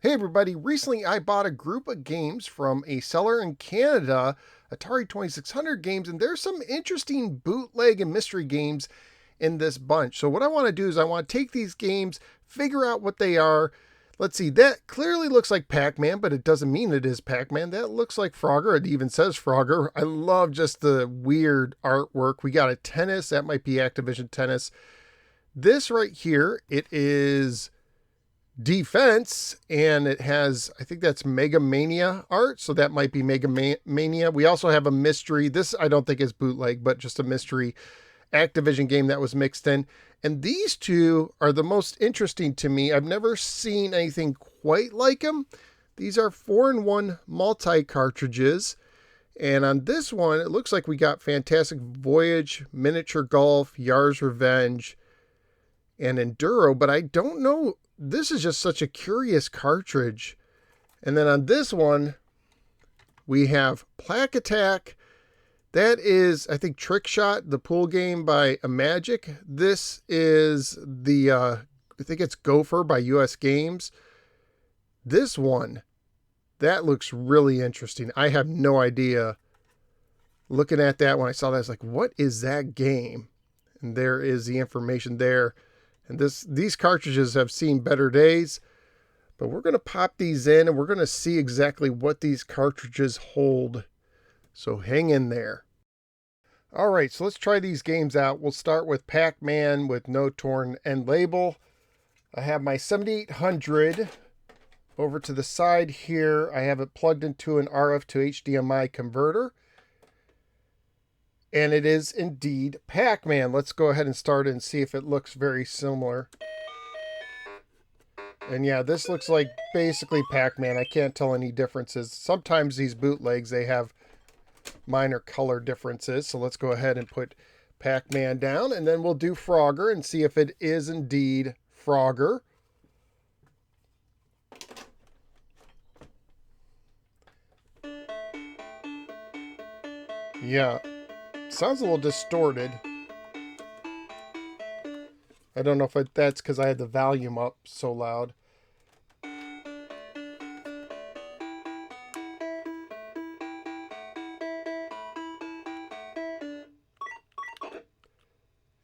Hey everybody, recently I bought a group of games from a seller in Canada, Atari 2600 games, and there's some interesting bootleg and mystery games in this bunch. So what I want to do is I want to take these games, figure out what they are. Let's see, that clearly looks like Pac-Man, but it doesn't mean it is Pac-Man. That looks like Frogger. It even says Frogger. I love just the weird artwork. We got a tennis. That might be Activision Tennis. This right here, it is Defense, and it has, I think that's Mega Mania art, so that might be Mega Mania. We also have a mystery. This I don't think is bootleg, but just a mystery Activision game that was mixed in. And these two are the most interesting to me. I've never seen anything quite like them. These are 4-in-1 multi cartridges. And on this one, it looks like we got Fantastic Voyage, Miniature Golf, Yar's Revenge, and Enduro, but I don't know. This is just such a curious cartridge. And then on this one, we have Plaque Attack. That is, I think, Trick Shot, the pool game by Magic. This is the, I think it's Gopher by US Games. This one, that looks really interesting. I have no idea. Looking at that when I saw that, I was like, what is that game? And there is the information there. And these cartridges have seen better days, but we're going to pop these in and we're going to see exactly what these cartridges hold. So hang in there. All right, so let's try these games out. We'll start with Pac-Man with no torn end label. I have my 7800 over to the side here. I have it plugged into an RF to HDMI converter. And it is indeed Pac-Man. Let's go ahead and start it and see if it looks very similar. And yeah, this looks like basically Pac-Man. I can't tell any differences. Sometimes these bootlegs, they have minor color differences. So let's go ahead and put Pac-Man down. And then we'll do Frogger and see if it is indeed Frogger. Yeah. Sounds a little distorted. I don't know if that's because I had the volume up so loud.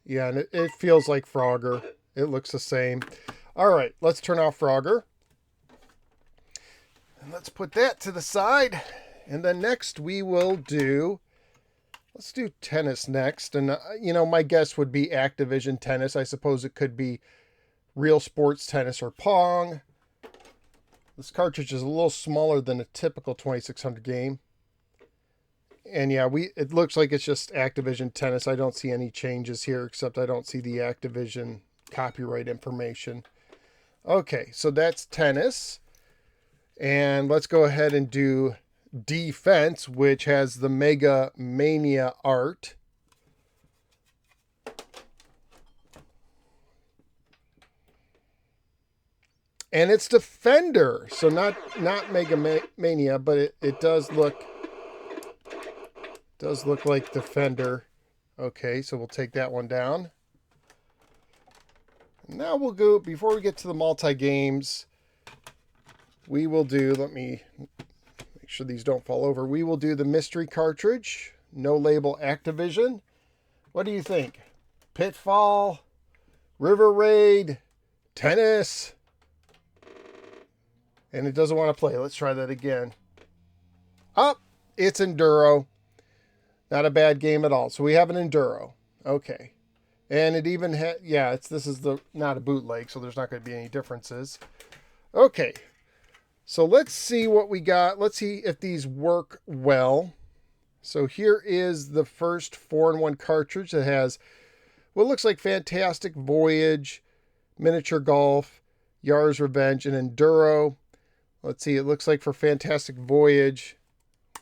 Yeah, and it feels like Frogger. It looks the same. All right, let's turn off Frogger. And let's put that to the side. And then next we will do... Let's do tennis next. And, you know, my guess would be Activision Tennis. I suppose it could be Real Sports Tennis or Pong. This cartridge is a little smaller than a typical 2600 game. And yeah, it looks like it's just Activision Tennis. I don't see any changes here, except I don't see the Activision copyright information. Okay, so that's tennis. And let's go ahead and do Defense, which has the Mega Mania art. And it's Defender, so not Mega Mania, but it does look like Defender. Okay, so we'll take that one down. Now we'll go, before we get to the multi games, we will do, let me make sure these don't fall over. We will do the mystery cartridge, no label Activision. What do you think? Pitfall, River Raid, Tennis, and it doesn't want to play. Let's try that again. Oh, it's Enduro. Not a bad game at all. So we have an Enduro. Okay. And it even had, yeah, this is not a bootleg, so there's not going to be any differences. Okay. So let's see what we got. Let's see if these work well. So here is the first 4-in-1 cartridge that has what looks like Fantastic Voyage, Miniature Golf, Yar's Revenge, and Enduro. Let's see, it looks like for Fantastic Voyage,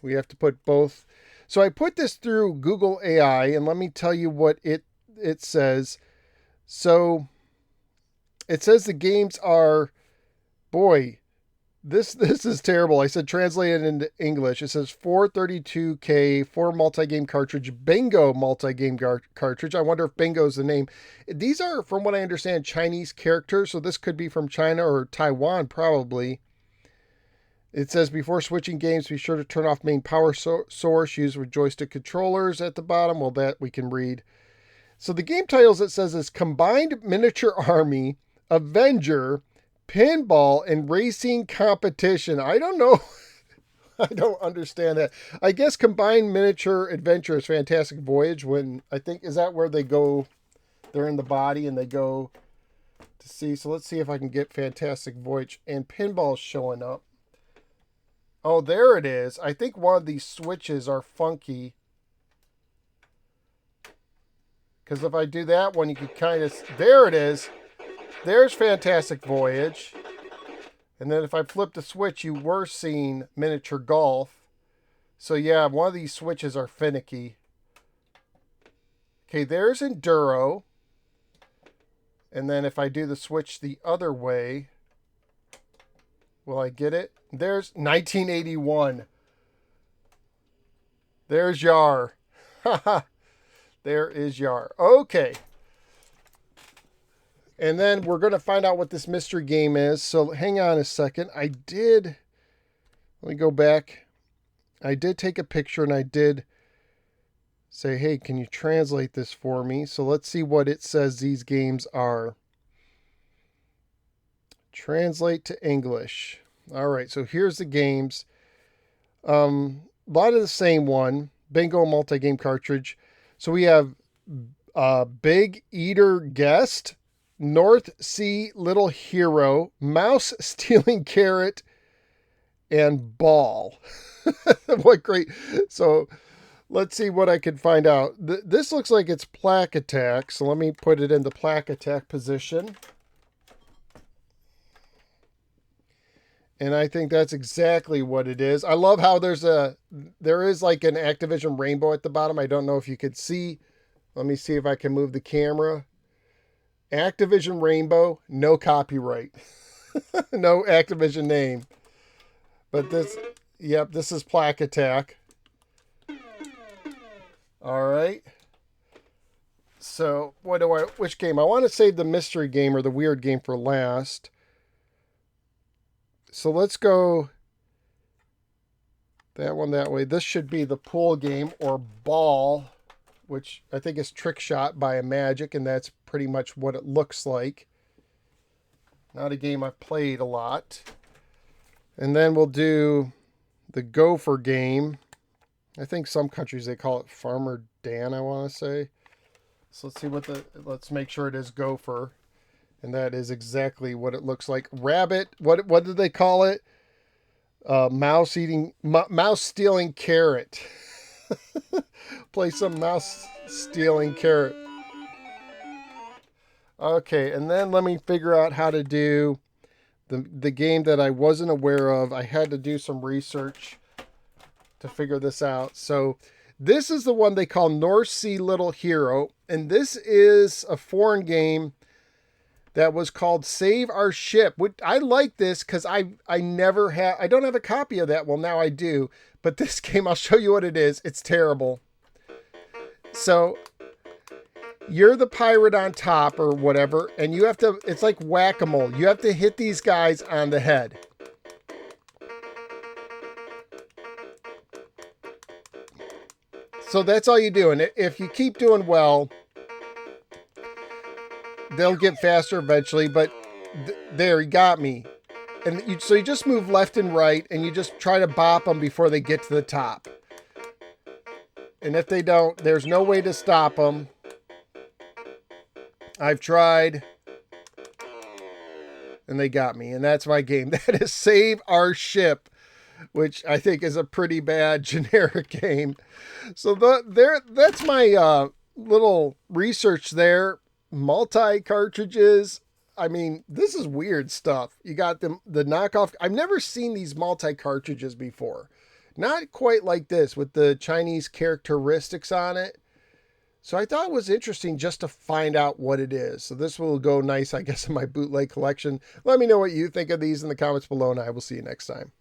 we have to put both. So I put this through Google AI, and let me tell you what it says. So it says the games are, boy, this is terrible. I said translate it into English. It says 432K, 4 multi-game cartridge, Bingo multi-game cartridge. I wonder if Bingo is the name. These are, from what I understand, Chinese characters, so this could be from China or Taiwan probably. It says before switching games, be sure to turn off main power source used with joystick controllers at the bottom. Well, that we can read. So the game titles it says is Combined Miniature Army, Avenger, Pinball, and Racing Competition. I don't know. I don't understand that. I guess Combined Miniature Adventure is Fantastic Voyage when I think, is that where they go? They're in the body and they go to see. So let's see if I can get Fantastic Voyage. And Pinball's showing up. Oh, there it is. I think one of these switches are funky. Because if I do that one, you can kind of... There it is. There's Fantastic Voyage. And then if I flip the switch, you were seeing Miniature Golf. So yeah, one of these switches are finicky. Okay, there's Enduro. And then if I do the switch the other way, will I get it? There's 1981. There's Yar. Haha. There is Yar. Okay. And then we're going to find out what this mystery game is. So hang on a second. Let me go back. I did take a picture and I did say, hey, can you translate this for me? So let's see what it says these games are. Translate to English. All right, so here's the games. A lot of the same one. Bingo multi-game cartridge. So we have Big Eater Guest, North Sea Little Hero, Mouse Stealing Carrot, and Ball. What great. So let's see what I can find out. This looks like it's Plaque Attack. So let me put it in the Plaque Attack position. And I think that's exactly what it is. I love how there is like an Activision rainbow at the bottom. I don't know if you could see. Let me see if I can move the camera. Activision rainbow, no copyright. No Activision name. But this, yep, this is Plaque Attack. All right. So which game? I want to save the mystery game or the weird game for last. So let's go that one that way. This should be the pool game or Ball, which I think is Trick Shot by Magic, and that's pretty much what it looks like. Not a game I've played a lot. And then we'll do the Gopher game. I think some countries they call it Farmer Dan, I want to say. So let's see let's make sure it is Gopher. And that is exactly what it looks like. Rabbit, what did they call it? Mouse stealing carrot. Play some mouse stealing carrot. Okay, and then let me figure out how to do the game that I wasn't aware of. I had to do some research to figure this out. So this is the one they call North Sea Little Hero. And this is a foreign game that was called Save Our Ship. I like this because I don't have a copy of that. Well, now I do. But this game, I'll show you what it is. It's terrible. So you're the pirate on top or whatever, and you have to, it's like whack-a-mole. You have to hit these guys on the head. So that's all you do. And if you keep doing well, they'll get faster eventually, but there, he got me. And so you just move left and right, and you just try to bop them before they get to the top. And if they don't, there's no way to stop them. I've tried, and they got me. And that's my game. That is Save Our Ship, which I think is a pretty bad generic game. So that's my little research there. Multi-cartridges. I mean, this is weird stuff. You got the knockoff. I've never seen these multi-cartridges before. Not quite like this with the Chinese characteristics on it. So I thought it was interesting just to find out what it is. So this will go nice, I guess, in my bootleg collection. Let me know what you think of these in the comments below, and I will see you next time.